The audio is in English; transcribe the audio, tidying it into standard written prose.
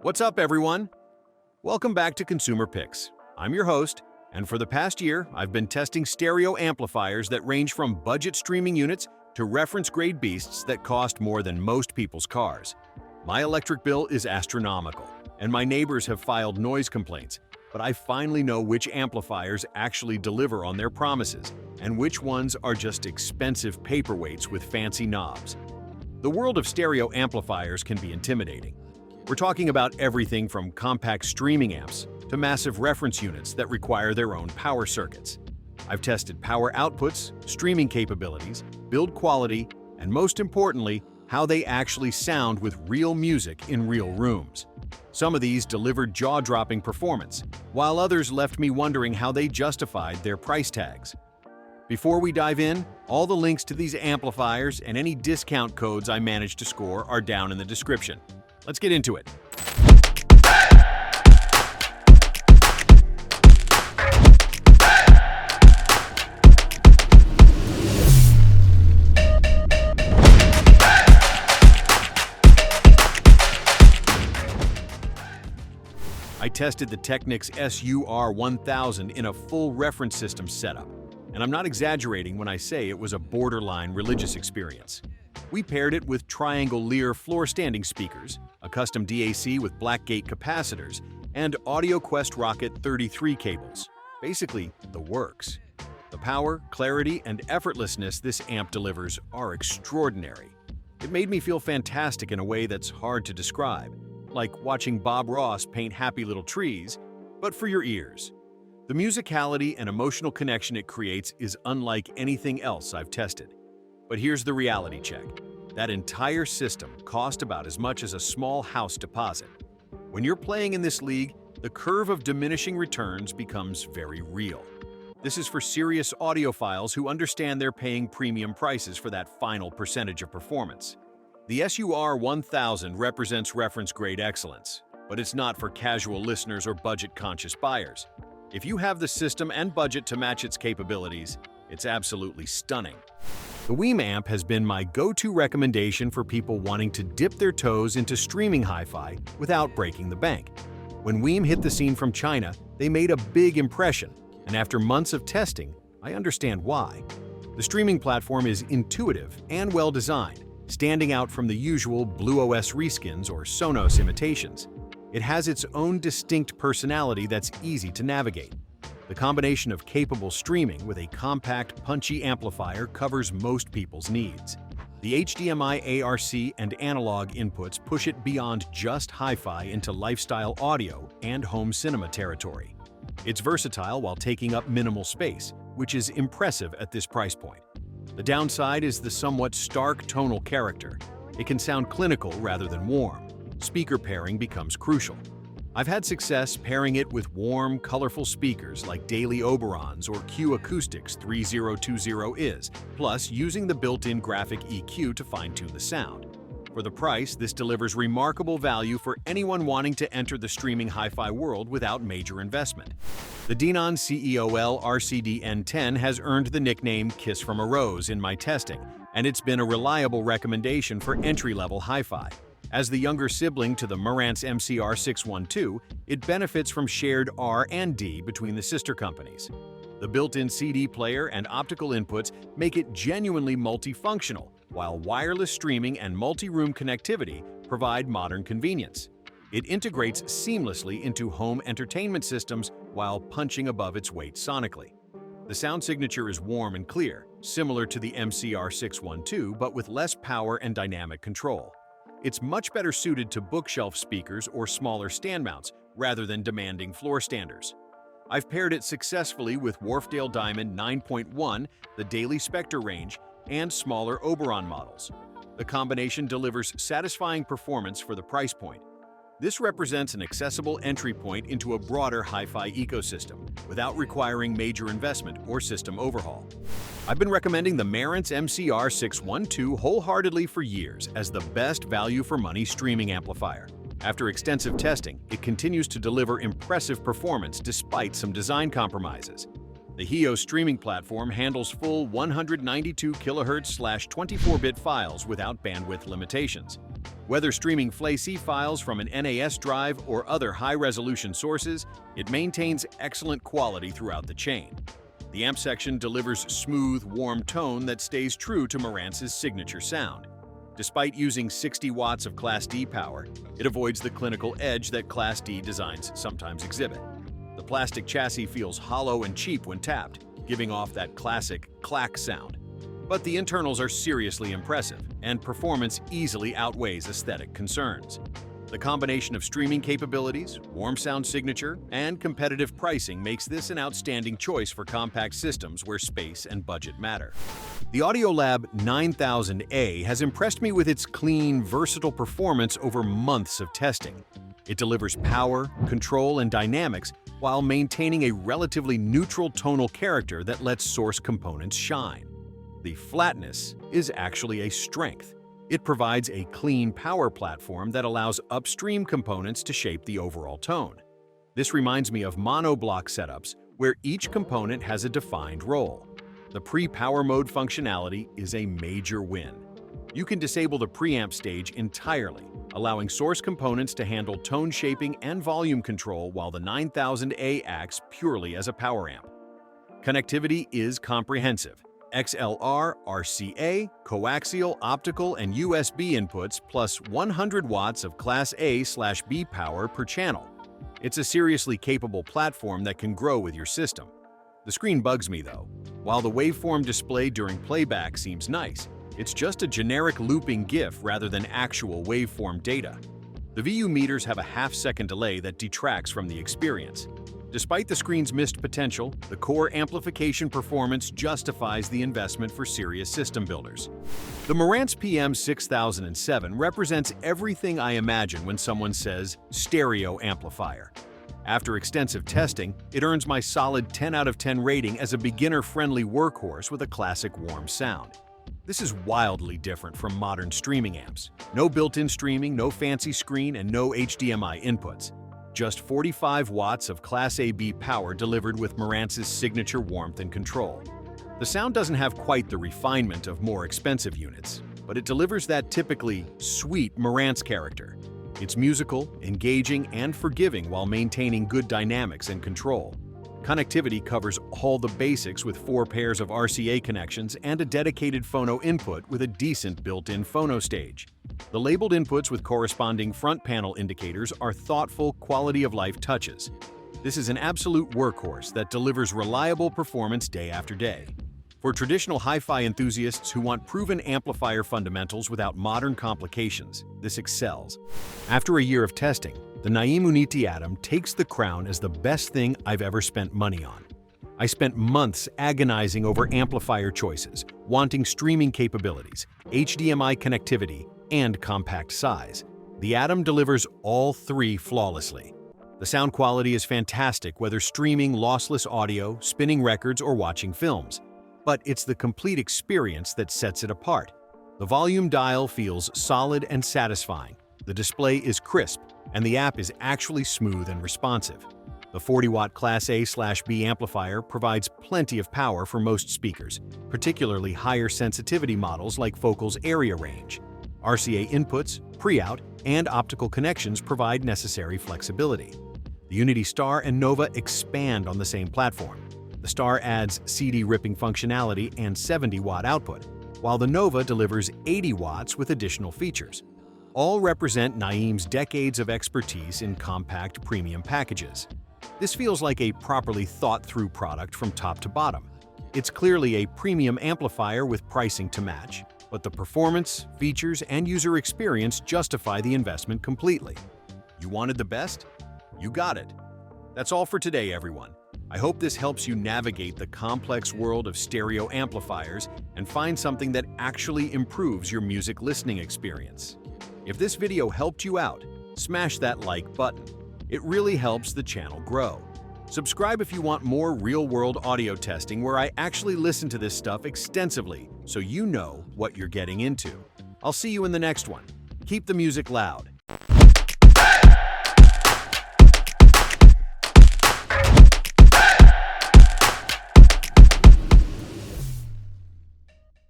What's up, everyone? Welcome back to Consumer Picks. I'm your host, and for the past year, I've been testing stereo amplifiers that range from budget streaming units to reference-grade beasts that cost more than most people's cars. My electric bill is astronomical, and my neighbors have filed noise complaints, but I finally know which amplifiers actually deliver on their promises, and which ones are just expensive paperweights with fancy knobs. The world of stereo amplifiers can be intimidating. We're talking about everything from compact streaming amps to massive reference units that require their own power circuits. I've tested power outputs, streaming capabilities, build quality, and most importantly, how they actually sound with real music in real rooms. Some of these delivered jaw-dropping performance, while others left me wondering how they justified their price tags. Before we dive in, all the links to these amplifiers and any discount codes I managed to score are down in the description. Let's get into it. I tested the Technics SU-R1000 in a full reference system setup, and I'm not exaggerating when I say it was a borderline religious experience. We paired it with triangle Lear floor-standing speakers, a custom DAC with Blackgate capacitors, and AudioQuest Rocket 33 cables. Basically, the works. The power, clarity, and effortlessness this amp delivers are extraordinary. It made me feel fantastic in a way that's hard to describe, like watching Bob Ross paint happy little trees, but for your ears. The musicality and emotional connection it creates is unlike anything else I've tested. But here's the reality check. That entire system cost about as much as a small house deposit. When you're playing in this league, the curve of diminishing returns becomes very real. This is for serious audiophiles who understand they're paying premium prices for that final percentage of performance. The SU-R1000 represents reference-grade excellence, but it's not for casual listeners or budget-conscious buyers. If you have the system and budget to match its capabilities, it's absolutely stunning. The WiiM Amp has been my go-to recommendation for people wanting to dip their toes into streaming hi-fi without breaking the bank. When WiiM hit the scene from China, they made a big impression, and after months of testing, I understand why. The streaming platform is intuitive and well-designed, standing out from the usual BlueOS reskins or Sonos imitations. It has its own distinct personality that's easy to navigate. The combination of capable streaming with a compact, punchy amplifier covers most people's needs. The HDMI, ARC, and analog inputs push it beyond just hi-fi into lifestyle audio and home cinema territory. It's versatile while taking up minimal space, which is impressive at this price point. The downside is the somewhat stark tonal character. It can sound clinical rather than warm. Speaker pairing becomes crucial. I've had success pairing it with warm, colorful speakers like Daily Oberon's or Q Acoustics 3020 is, plus using the built-in graphic EQ to fine-tune the sound. For the price, this delivers remarkable value for anyone wanting to enter the streaming hi-fi world without major investment. The Denon CEOL RCD N10 has earned the nickname Kiss from a Rose in my testing, and it's been a reliable recommendation for entry-level hi-fi. As the younger sibling to the Marantz MCR612, it benefits from shared R&D between the sister companies. The built-in CD player and optical inputs make it genuinely multifunctional, while wireless streaming and multi-room connectivity provide modern convenience. It integrates seamlessly into home entertainment systems while punching above its weight sonically. The sound signature is warm and clear, similar to the MCR612 but with less power and dynamic control. It's much better suited to bookshelf speakers or smaller stand mounts rather than demanding floor standers. I've paired it successfully with Wharfedale Diamond 9.1, the Daily Spectre range, and smaller Oberon models. The combination delivers satisfying performance for the price point. This represents an accessible entry point into a broader hi-fi ecosystem without requiring major investment or system overhaul. I've been recommending the Marantz MCR612 wholeheartedly for years as the best value-for-money streaming amplifier. After extensive testing, it continues to deliver impressive performance despite some design compromises. The HEO streaming platform handles full 192 kHz/24-bit files without bandwidth limitations. Whether streaming FLAC files from an NAS drive or other high-resolution sources, it maintains excellent quality throughout the chain. The amp section delivers smooth, warm tone that stays true to Marantz's signature sound. Despite using 60 watts of Class D power, it avoids the clinical edge that Class D designs sometimes exhibit. The plastic chassis feels hollow and cheap when tapped, giving off that classic clack sound. But the internals are seriously impressive, and performance easily outweighs aesthetic concerns. The combination of streaming capabilities, warm sound signature, and competitive pricing makes this an outstanding choice for compact systems where space and budget matter. The Audiolab 9000A has impressed me with its clean, versatile performance over months of testing. It delivers power, control, and dynamics while maintaining a relatively neutral tonal character that lets source components shine. The flatness is actually a strength. It provides a clean power platform that allows upstream components to shape the overall tone. This reminds me of monoblock setups where each component has a defined role. The pre-power mode functionality is a major win. You can disable the preamp stage entirely, allowing source components to handle tone shaping and volume control while the 9000A acts purely as a power amp. Connectivity is comprehensive. XLR, RCA, coaxial, optical, and USB inputs plus 100 watts of Class A/B power per channel. It's a seriously capable platform that can grow with your system. The screen bugs me though. While the waveform display during playback seems nice, it's just a generic looping GIF rather than actual waveform data. The VU meters have a half-second delay that detracts from the experience. Despite the screen's missed potential, the core amplification performance justifies the investment for serious system builders. The Marantz PM6007 represents everything I imagine when someone says stereo amplifier. After extensive testing, it earns my solid 10 out of 10 rating as a beginner-friendly workhorse with a classic warm sound. This is wildly different from modern streaming amps. No built-in streaming, no fancy screen, and no HDMI inputs. Just 45 watts of Class AB power delivered with Marantz's signature warmth and control. The sound doesn't have quite the refinement of more expensive units, but it delivers that typically sweet Marantz character. It's musical, engaging, and forgiving while maintaining good dynamics and control. Connectivity covers all the basics with 4 pairs of RCA connections and a dedicated phono input with a decent built-in phono stage. The labeled inputs with corresponding front panel indicators are thoughtful, quality-of-life touches. This is an absolute workhorse that delivers reliable performance day after day. For traditional hi-fi enthusiasts who want proven amplifier fundamentals without modern complications, this excels. After a year of testing, the Naim Unity Atom takes the crown as the best thing I've ever spent money on. I spent months agonizing over amplifier choices, wanting streaming capabilities, HDMI connectivity, and compact size. The Atom delivers all 3 flawlessly. The sound quality is fantastic whether streaming lossless audio, spinning records, or watching films. But it's the complete experience that sets it apart. The volume dial feels solid and satisfying, the display is crisp, and the app is actually smooth and responsive. The 40-watt Class A/B amplifier provides plenty of power for most speakers, particularly higher sensitivity models like Focal's area range. RCA inputs, pre-out, and optical connections provide necessary flexibility. The Unity Star and Nova expand on the same platform. The Star adds CD ripping functionality and 70-watt output, while the Nova delivers 80 watts with additional features. All represent Naim's decades of expertise in compact premium packages. This feels like a properly thought-through product from top to bottom. It's clearly a premium amplifier with pricing to match, but the performance, features, and user experience justify the investment completely. You wanted the best? You got it. That's all for today, everyone. I hope this helps you navigate the complex world of stereo amplifiers and find something that actually improves your music listening experience. If this video helped you out, smash that like button. It really helps the channel grow. Subscribe if you want more real-world audio testing where I actually listen to this stuff extensively so you know what you're getting into. I'll see you in the next one. Keep the music loud.